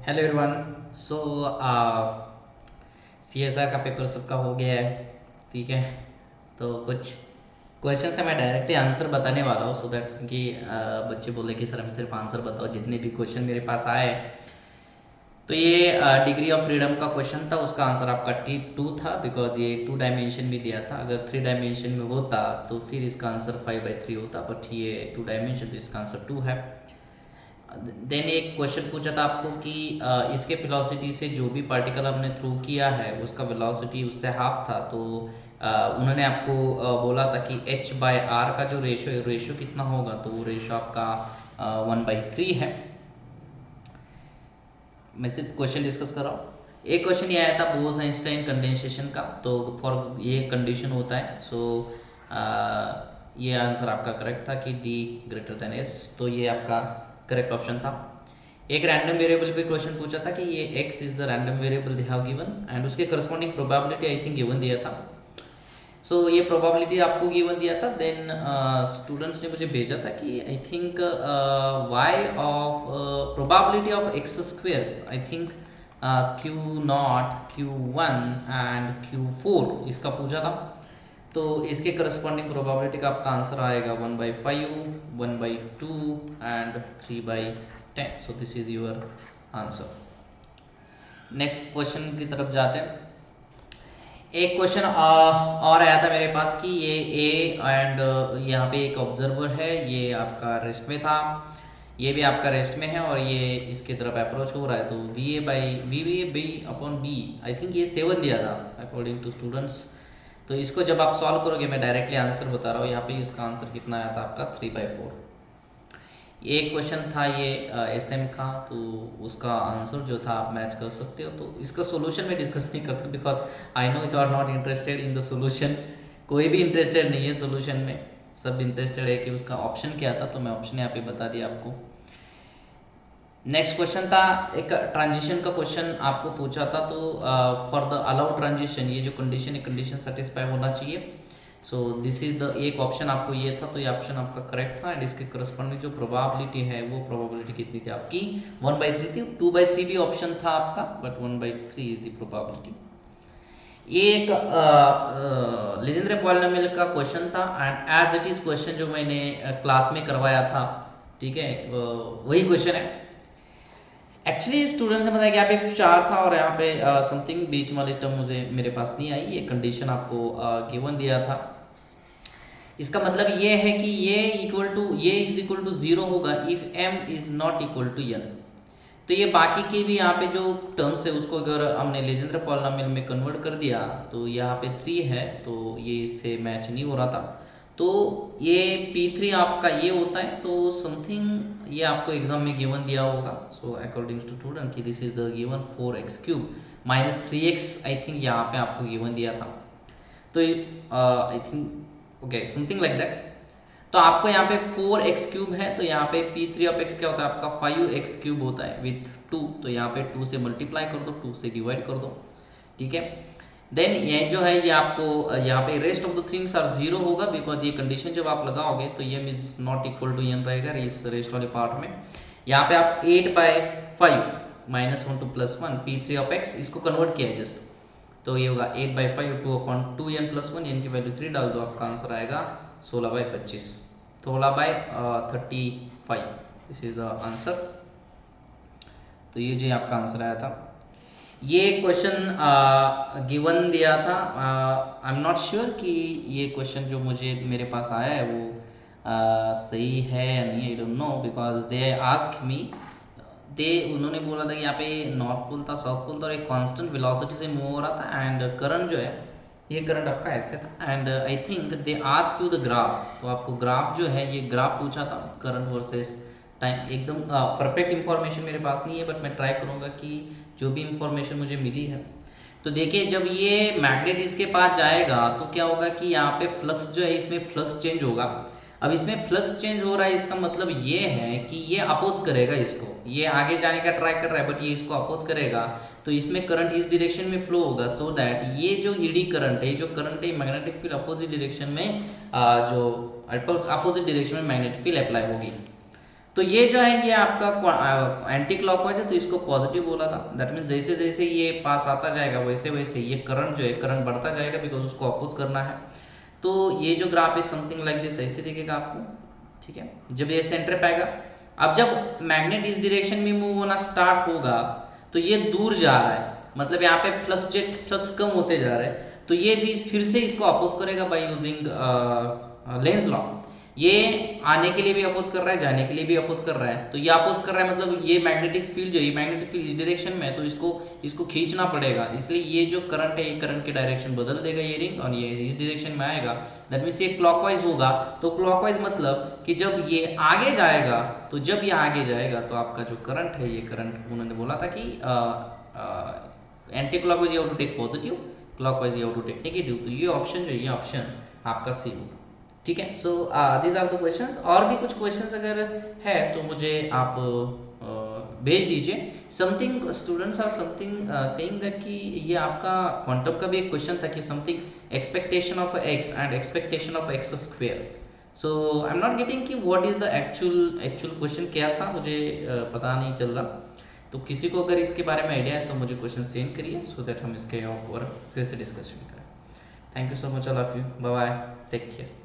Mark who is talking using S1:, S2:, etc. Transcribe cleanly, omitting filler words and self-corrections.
S1: Hello everyone. So CSR का paper सबका हो गया है। ठीक है, तो कुछ क्वेश्चन से मैं डायरेक्टली आंसर बताने वाला हूँ सो दैट कि बच्चे बोले कि सर हमें सिर्फ आंसर बताओ, जितने भी क्वेश्चन मेरे पास आए। तो ये डिग्री ऑफ फ्रीडम का क्वेश्चन था, उसका आंसर आपका T2 था, बिकॉज ये 2 डायमेंशन में दिया था। अगर 3 डायमेंशन में होता तो फिर इसका आंसर 5/3 होता, बट ये 2 डायमेंशन, तो इसका आंसर 2 है। देन एक क्वेश्चन पूछा था आपको कि इसके वेलोसिटी से जो भी पार्टिकल हमने थ्रू किया है उसका वेलोसिटी उससे हाफ था, तो उन्होंने आपको बोला था कि h/r का जो रेशो कितना होगा, तो वो रेशो आपका 1/3 है। मैं सिर्फ क्वेश्चन डिस्कस कर रहा हूँ। एक क्वेश्चन ये आया था बोस आइंस्टाइन कंडेंसेशन का, तो फॉर ये कंडीशन होता है। सो ये आंसर आपका करेक्ट था कि D>S, तो ये आपका करेक्ट ऑप्शन था। एक रैंडम वेरिएबल पे क्वेश्चन पूछा था कि ये x is the random variable they have given and उसके corresponding probability I think given दिया था। सो ये प्रोबेबिलिटी आपको गिवन दिया था। देन स्टूडेंट्स ने मुझे भेजा था कि I think y of probability of x squares, I think Q0, Q1 and Q4 इसका पूछा था। तो इसके करस्पॉन्डिंग प्रोबेबिलिटी का आपका आंसर आएगा 1/5, 1/2 and 3/10। So this is your answer. Next question की तरफ जाते हैं। एक क्वेश्चन और आया था मेरे पास कि ये ए एंड यहाँ पे एक ऑब्जर्वर है, ये आपका रेस्ट में था, ये भी आपका रेस्ट में है और ये इसकी तरफ अप्रोच हो रहा है। तो V/B/B/B आई थिंक ये 7 दिया था अकॉर्डिंग टू स्टूडेंट्स। तो इसको जब आप सॉल्व करोगे, मैं डायरेक्टली आंसर बता रहा हूँ, यहाँ पे इसका आंसर कितना आया था आपका 3/4। ये क्वेश्चन था ये SM का, तो उसका आंसर जो था आप मैच कर सकते हो। तो इसका सोल्यूशन में डिस्कस नहीं करता because I know you are not interested in the solution. कोई भी इंटरेस्टेड नहीं है सोल्यूशन में, सब इंटरेस्टेड है कि उसका ऑप्शन क्या था, तो मैं ऑप्शन यहाँ पे बता दिया आपको। नेक्स्ट क्वेश्चन था एक ट्रांजिशन का क्वेश्चन आपको पूछा था। तो फॉर द अलाउड ट्रांजिशन, ये जो कंडीशन है, कंडीशन सेटिस्फाई होना चाहिए। सो दिस इज द एक ऑप्शन आपको ये था, तो ये ऑप्शन आपका करेक्ट था। एंड इसके करस्पॉन्डिंग जो प्रोबेबिलिटी है, वो प्रोबेबिलिटी कितनी थी आपकी 1/3 थी। 2/3 भी ऑप्शन था आपका, बट 1/3 इज द प्रोबेबिलिटी। ये एक लीजेंड्रे पॉलिनोमियल का क्वेश्चन था and as it is question जो मैंने क्लास में करवाया था, ठीक है, वही क्वेश्चन है। एक्चुअली स्टूडेंट्स ने बताया कि यहाँ पे 4 था और यहाँ पे समथिंग बीच वाली टर्म मुझे मेरे पास नहीं आई। ये कंडीशन आपको गिवन दिया था। इसका मतलब ये है कि ये इज इक्वल टू 0 होगा if m is not equal to n। तो ये बाकी के भी यहाँ पे जो टर्म्स है उसको अगर हमने लीजेंड्रे पॉलिनोमियल में कन्वर्ट कर दिया, तो यहाँ पे 3 है, तो ये इससे मैच नहीं हो रहा था। तो ये P3 आपका ये होता है, तो समथिंग ये आपको एग्जाम में गिवन दिया होगा। सो अकॉर्डिंग टू स्टूडेंट कि this is the given 4x³ -3x, I think यहाँ पे आपको गिवन दिया था। तो I think okay something like that. तो आपको यहाँ पे 4x³ है, तो यहाँ पे P3 ऑफ x क्या होता है आपका 5x³ होता है विथ 2। तो यहाँ पे 2 से मल्टीप्लाई कर दो, 2 से डिवाइड कर दो, ठीक है। देन ये जो है ये आपको यहाँ पे rest of the things are 0 होगा, बिकॉज ये कंडीशन जब आप लगाओगे तो m is not equal to n रहेगा इस रेस्ट वाले पार्ट में। यहाँ पे आप 8/5 -1 to +1 P3 ऑफ x इसको कन्वर्ट किया है जस्ट, तो ये होगा 8/5 2/2n + 1, n की वैल्यू 3 डाल दो, आपका आंसर आएगा 16/25, 16/35। This is the answer. तो ये जो आपका आंसर आया था। ये क्वेश्चन गिवन दिया था, आई एम नॉट श्योर कि ये क्वेश्चन जो मुझे मेरे पास आया है वो सही है या नहीं, I don't know, because they ask me, उन्होंने बोला था कि यहाँ पे नॉर्थ पोल था, साउथ पोल था और एक कांस्टेंट वेलोसिटी से मूव हो रहा था एंड करंट जो है, ये करंट आपका ऐसे था and I think they ask you the graph. तो आपको ग्राफ जो है, ये ग्राफ पूछा था करंट वर्सेस टाइम। एकदम परफेक्ट इंफॉर्मेशन मेरे पास नहीं है, बट मैं ट्राई करूँगा कि जो भी इंफॉर्मेशन मुझे मिली है। तो देखिए जब ये मैग्नेट इसके पास जाएगा तो क्या होगा कि यहाँ पे फ्लक्स जो है, इसमें फ्लक्स चेंज होगा। अब इसमें फ्लक्स चेंज हो रहा है, इसका मतलब ये है कि ये अपोज करेगा इसको, ये आगे जाने का ट्राई कर रहा है बट ये इसको अपोज करेगा, तो इसमें करंट इस डायरेक्शन में फ्लो होगा, सो दैट ये जो ईडी करंट है, जो करंट है मैग्नेटिक फील्ड अपोजिट डायरेक्शन में जो अपोजिट डायरेक्शन में मैग्नेटिक फील्ड अप्लाई होगी। तो ये जो है ये आपका एंटी क्लॉकवाइज है, तो इसको पॉजिटिव बोला था। दैट मीन जैसे जैसे ये पास आता जाएगा वैसे वैसे ये करंट जो है करंट बढ़ता जाएगा, बिकॉज उसको अपोज करना है। तो ये जो ग्राफ है समथिंग लाइक दिस ऐसे दिखेगा आपको, ठीक है। जब ये सेंटर पे आएगा, अब जब मैग्नेट इस डायरेक्शन में मूव होना स्टार्ट होगा तो ये दूर जा रहा है, मतलब यहाँ पे फ्लक्स कम होते जा रहे हैं, तो ये भी फिर से इसको अपोज करेगा बाय यूजिंग लेंस लॉ। ये आने के लिए भी अपोज कर रहा है, जाने के लिए भी अपोज कर रहा है। तो ये अपोज कर रहा है मतलब ये मैग्नेटिक फील्ड जो है, मैग्नेटिक फील्ड इस डायरेक्शन में है, तो इसको खींचना पड़ेगा। इसलिए ये जो करंट है ये करंट की डायरेक्शन बदल देगा ये रिंग, और ये इस डायरेक्शन में आएगा। दैट मीन्स ये क्लॉकवाइज होगा। तो क्लॉकवाइज मतलब कि जब ये आगे जाएगा, तो जब ये आगे जाएगा तो आपका जो करंट है, ये करंट उन्होंने बोला था कि anticlockwise you have to take positive, clockwise you have to take negative. तो ये ऑप्शन जो है, ये ऑप्शन आपका सी होगा, ठीक है। So these are the questions. और भी कुछ क्वेश्चंस अगर है तो मुझे आप भेज दीजिए। Something students are something saying that कि ये आपका क्वांटम का भी एक क्वेश्चन था कि something expectation of X and expectation of X square. So I am not getting कि what is the actual question क्या था, मुझे पता नहीं चल रहा। तो किसी को अगर इसके बारे में आइडिया है तो मुझे क्वेश्चन सेंड करिए, सो दैट हम इसके ऊपर फिर से डिस्कशन करें। Thank you so much all of you, bye bye, take care.